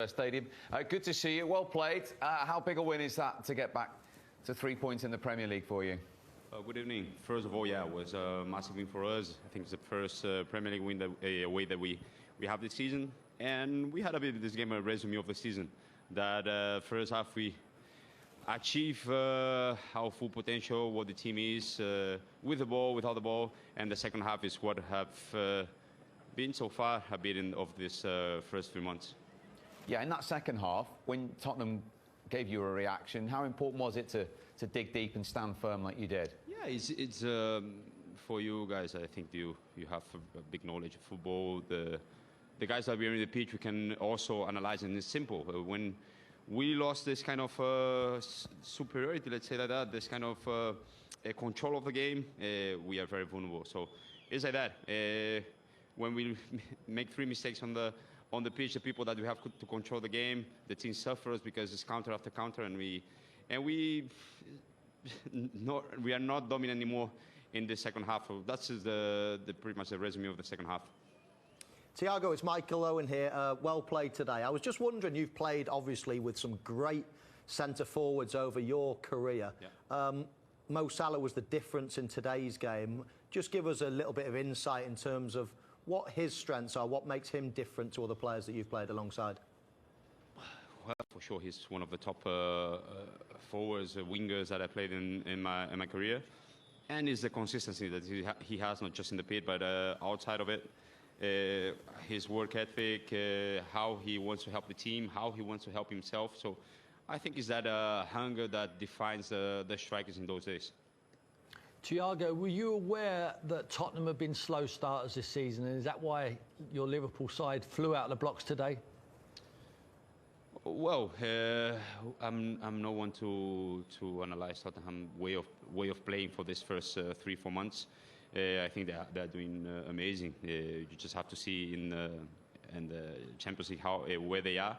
Stadium. Good to see you. Well played. How big a win is that to get back to 3 points in the Premier League for you? Good evening. First of all, yeah, it was a massive win for us. I think it's the first Premier League win away that we have this season. And we had a bit of this game a resume of the season. That first half we achieve our full potential, what the team is, with the ball, without the ball. And the second half is what have been so far a bit of this first 3 months. Yeah, in that second half, when Tottenham gave you a reaction, how important was it to dig deep and stand firm like you did? Yeah, it's for you guys. I think you have a big knowledge of football. The guys that we're in the pitch, we can also analyze, and it's simple. When we lost this kind of superiority, let's say like that, this kind of control of the game, we are very vulnerable. So it's like that. When we make 3 mistakes on the pitch, the people that we have to control the game, the team suffers because it's counter after counter, and we are not dominant anymore in the second half. So that's pretty much the resume of the second half. Thiago, it's Michael Owen here. Well played today. I was just wondering, you've played obviously with some great centre forwards over your career. Yeah. Mo Salah was the difference in today's game. Just give us a little bit of insight in terms of what his strengths are, what makes him different to other players that you've played alongside. Well, for sure, he's one of the top forwards, wingers that I played in my career. And it's the consistency that he has, not just in the pit, but outside of it. His work ethic, how he wants to help the team, how he wants to help himself. So I think it's that hunger that defines the strikers in those days. Thiago, were you aware that Tottenham have been slow starters this season, and is that why your Liverpool side flew out of the blocks today? Well, I'm no one to analyze Tottenham way of playing for this first 3-4 months. I think they're doing amazing. You just have to see in the Champions League where they are.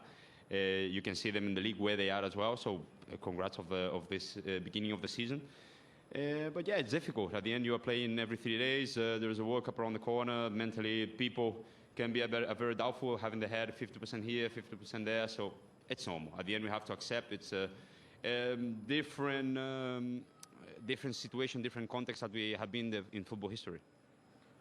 You can see them in the league where they are as well. So congrats of this beginning of the season. But yeah, it's difficult. At the end, you are playing every 3 days. There's a World Cup around the corner. Mentally, people can be very doubtful, having the head 50% here, 50% there. So it's normal. At the end, we have to accept it's a different situation, different context that we have been in football history.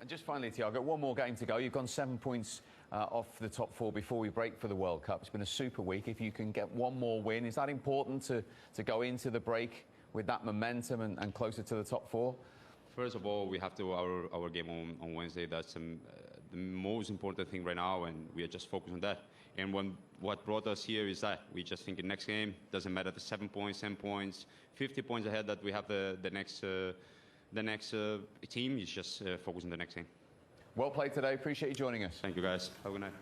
And just finally, Thiago, one more game to go. You've gone 7 points off the top 4 before we break for the World Cup. It's been a super week. If you can get one more win, is that important to go into the break with that momentum and closer to the top 4? First of all, we have to our game on Wednesday. That's the most important thing right now, and we are just focused on that. And what brought us here is that we just think the next game doesn't matter the 7 points, 10 points, 50 points ahead that we have the next team is just focus on the next game. Well played today. Appreciate you joining us. Thank you, guys. Have a good night.